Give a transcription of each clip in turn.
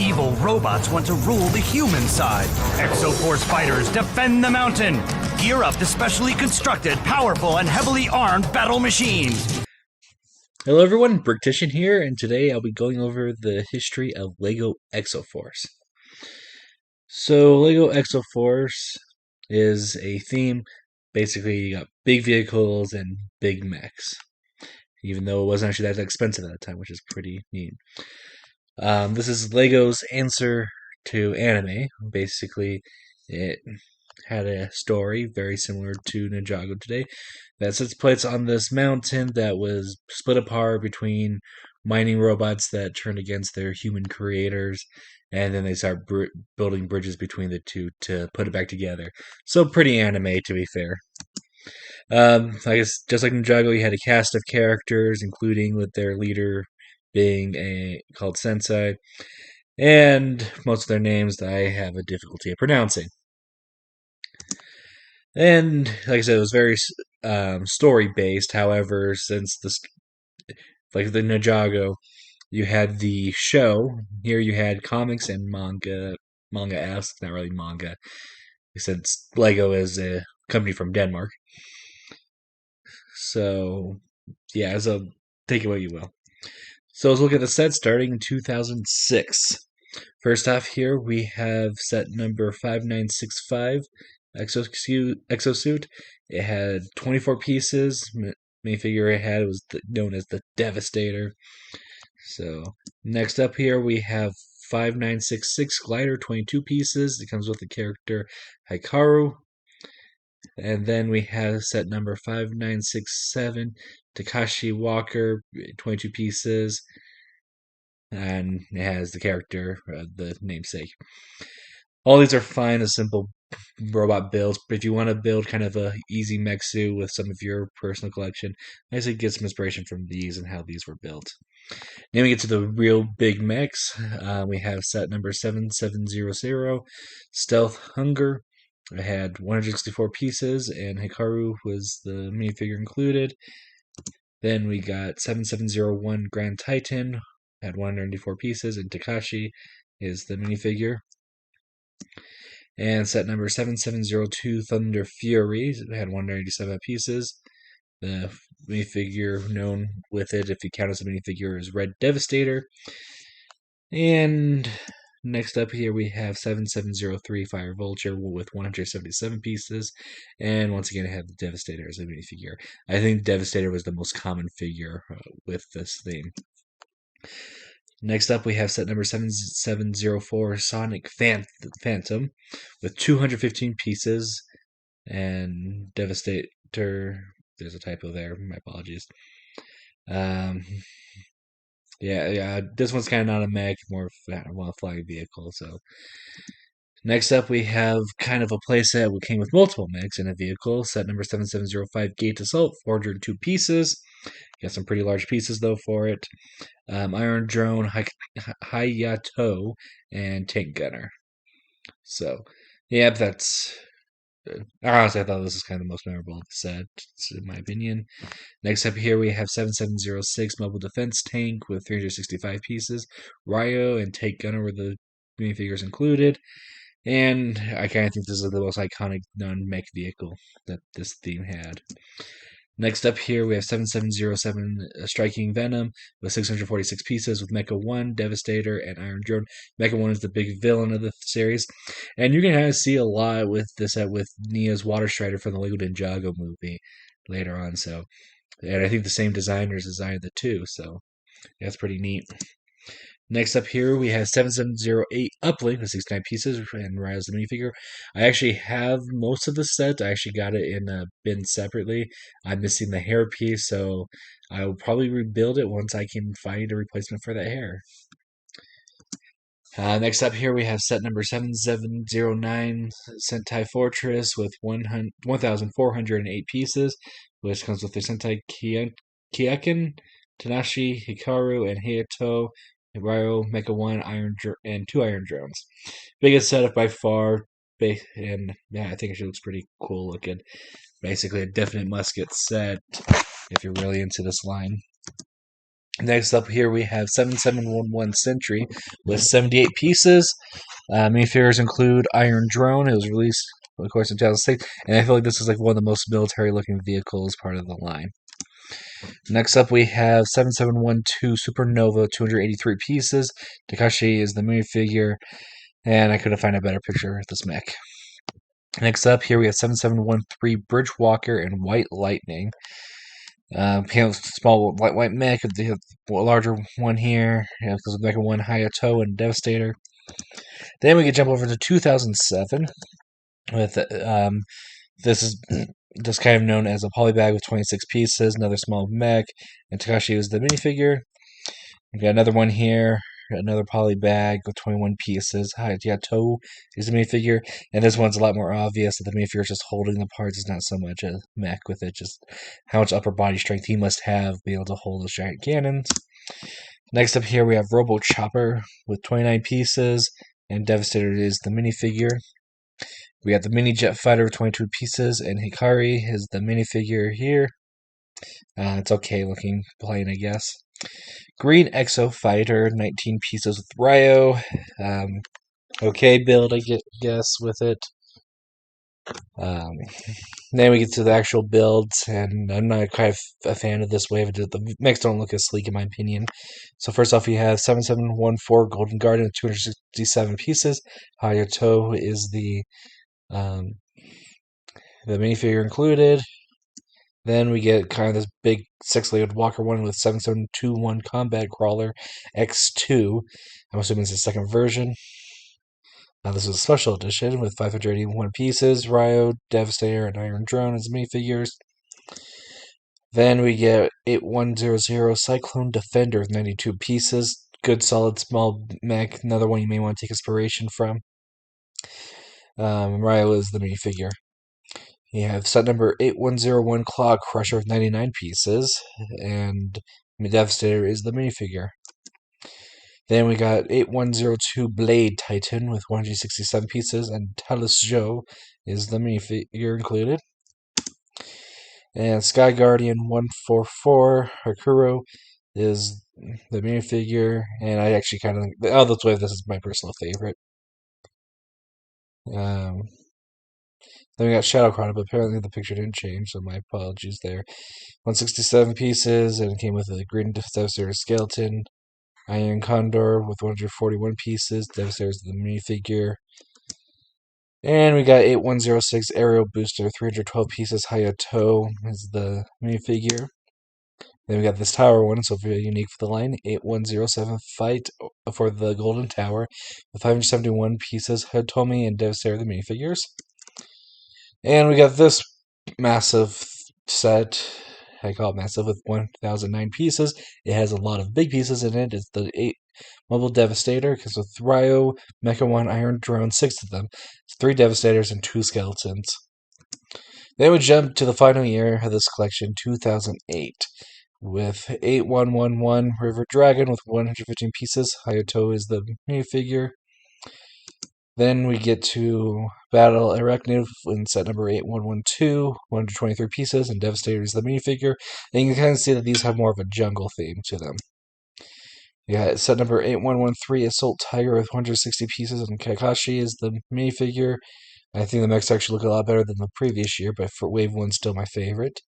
Evil robots want to rule the human side. Exo-Force fighters defend the mountain. Gear up to specially constructed, powerful, and heavily armed battle machines. Hello everyone, Bricktician here, and today I'll be going over the history of LEGO Exo-Force. So LEGO Exo-Force is a theme. Basically, you got big vehicles and big mechs. Even though it wasn't actually that expensive at the time, which is pretty neat. This is LEGO's answer to anime. Basically, it had a story very similar to Ninjago today that sets place on this mountain that was split apart between mining robots that turned against their human creators, and then they start building bridges between the two to put it back together. So pretty anime, to be fair. I guess just like Ninjago, you had a cast of characters, including with their leader being called Sensei, and most of their names I have a difficulty of pronouncing. And like I said, it was very story based. However, since like the Ninjago, you had the show. Here you had comics and manga-esque, not really manga, since LEGO is a company from Denmark. So yeah, so take it what you will. So let's look at the set starting in 2006. First off here, we have set number 5965, Exosuit. It had 24 pieces. Minifigure it had was known as the Devastator. So next up here, we have 5966 Glider, 22 pieces. It comes with the character HIKARU. And then we have set number 5967, TAKESHI Walker, 22 pieces. And it has the character, the namesake. All these are fine as simple robot builds, but if you want to build kind of a easy mech suit with some of your personal collection, I say get some inspiration from these and how these were built. Then we get to the real big mechs. We have set number 7700, Stealth Hunger. I had 164 pieces, and HIKARU was the minifigure included. Then we got 7701 Grand Titan, had 194 pieces, and TAKESHI is the minifigure. And set number 7702 Thunder Fury had 197 pieces. The minifigure known with it, if you count as a minifigure, is Red Devastator. And next up here we have 7703 Fire Vulture with 177 pieces. And once again, I have the Devastator as a minifigure. I think Devastator was the most common figure with this theme. Next up, we have set number 7704, Sonic Phantom, with 215 pieces, and Devastator, there's a typo there, my apologies. Yeah, this one's kind of not a mech, more of a flying vehicle, so. Next up, we have kind of a playset which came with multiple mechs in a vehicle. Set number 7705, Gate Assault, 402 pieces. Got some pretty large pieces, though, for it. Iron Drone, Hayato, and Tank Gunner. So, yeah, that's... honestly, I thought this was kind of the most memorable of the set, in my opinion. Next up here, we have 7706, Mobile Defense Tank with 365 pieces. Ryo and Tank Gunner were the minifigures included. And I kind of think this is the most iconic non-mech vehicle that this theme had. Next up here, we have 7707 Striking Venom with 646 pieces with Mecha 1, Devastator, and Iron Drone. Mecha 1 is the big villain of the series. And you're going to kind of see a lot with this set with Nia's Water Strider from the Lego Ninjago movie later on. So, and I think the same designers designed the two, so that's pretty neat. Next up here, we have 7708 Uplink with 69 pieces and Ryo's the minifigure. I actually have most of the set. I actually got it in a bin separately. I'm missing the hair piece, so I will probably rebuild it once I can find a replacement for that hair. Next up here, we have set number 7709 Sentai Fortress with 1,408 pieces, which comes with the Sentai Kyaken, Tanashi, HIKARU, and Hayato. Ryo, Mecha 1, and 2 Iron Drones. Biggest setup by far, and yeah, I think it looks pretty cool looking. Basically a definite must-get set if you're really into this line. Next up here we have 7711 Sentry with 78 pieces. Minifigures include Iron Drone. It was released, of course, in 2006, and I feel like this is like one of the most military-looking vehicles part of the line. Next up we have 7712 Supernova, 283 pieces. TAKESHI is the minifigure, and I couldn't find a better picture of this mech. Next up here we have 7713 Bridgewalker and White Lightning. Small white mech. They have a larger one here. Because the second one, Hayato and Devastator. Then we can jump over to 2007 with this is just kind of known as a polybag with 26 pieces. Another small mech, and TAKESHI is the minifigure. We got another one here. Another polybag with 21 pieces. Hayato is the minifigure, and this one's a lot more obvious that the minifigure is just holding the parts. It's not so much a mech with it, just how much upper body strength he must have to be able to hold those giant cannons. Next up here we have Robo Chopper with 29 pieces, and Devastator is the minifigure. We have the Mini Jet Fighter with 22 pieces, and HIKARU is the minifigure here. It's okay looking plane, I guess. Green Exo Fighter, 19 pieces with Ryo. Okay build, I guess, with it. Then we get to the actual builds, and I'm not quite a fan of this wave. The mechs don't look as sleek, in my opinion. So first off, we have 7714 Golden Garden, 267 pieces. Hayato is the minifigure included. Then we get kind of this big six-legged walker one with 7721 Combat Crawler X2. I'm assuming it's the second version. Now this is a special edition with 581 pieces, Ryo, Devastator, and Iron Drone as minifigures. Then we get 8100 Cyclone Defender with 92 pieces. Good solid small mech, another one you may want to take inspiration from. Ryo is the minifigure. You have set number 8101 Claw Crusher with 99 pieces, and Devastator is the minifigure. Then we got 8102 Blade Titan with 167 pieces, and Talus Joe is the minifigure included. And Sky Guardian 144 HIKARU is the minifigure, and I actually kind of this way. This is my personal favorite. Then we got Shadow Chrono, but apparently the picture didn't change, so my apologies there. 167 pieces, and it came with a green Devastator skeleton. Iron Condor with 141 pieces. Devastator is the minifigure. And we got 8106 Aerial Booster, 312 pieces. Hayato is the minifigure. Then we got this tower one, so very unique for the line. 8107 Fight for the Golden Tower with 571 pieces. HITOMI and Devastator the minifigures. And we got this massive set. I call it massive with 1009 pieces. It has a lot of big pieces in it. It's the 8 Mobile Devastator, because with Ryo, Mecha 1, Iron Drone, 6 of them. It's 3 Devastators and 2 Skeletons. Then we jump to the final year of this collection, 2008, with 8111 River Dragon with 115 pieces. Hayato is the minifigure. Then we get to Battle Arachnid in set number 8112, 123 pieces, and Devastator is the minifigure. And you can kind of see that these have more of a jungle theme to them. Yeah, set number 8113, Assault Tiger with 160 pieces, and Kakashi is the minifigure. I think the mechs actually look a lot better than the previous year, but for Wave 1, still my favorite.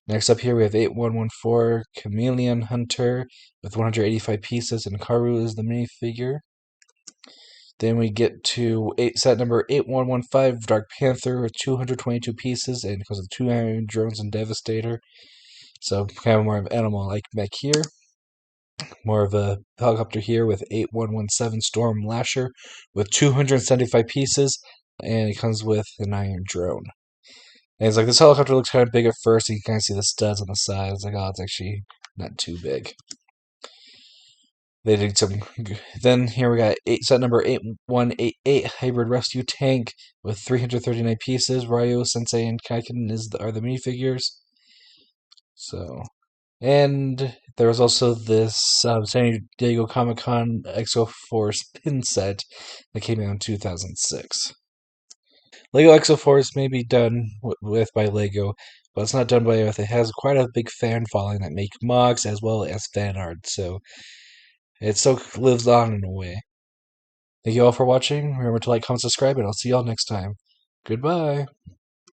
Next up here, we have 8114, Chameleon Hunter with 185 pieces, and Karu is the minifigure. Then we get to set number 8115, Dark Panther with 222 pieces, and because of 2 Iron Drones and Devastator. So kind of more of an animal-like mech here. More of a helicopter here with 8117 Storm Lasher with 275 pieces, and it comes with an Iron Drone. And it's like this helicopter looks kind of big at first, and you can kind of see the studs on the side. It's like, oh, it's actually not too big. They did some. Then here we got set number 8188 Hybrid Rescue Tank with 339 pieces. Ryo, Sensei, and Kaiken are the minifigures. So, and there was also this San Diego Comic-Con Exo-Force pin set that came out in 2006. Lego Exo-Force may be done with by Lego, but it's not done by Earth. It has quite a big fan following that make mocks as well as fan art, so it still lives on in a way. Thank you all for watching. Remember to like, comment, subscribe, and I'll see y'all next time. Goodbye.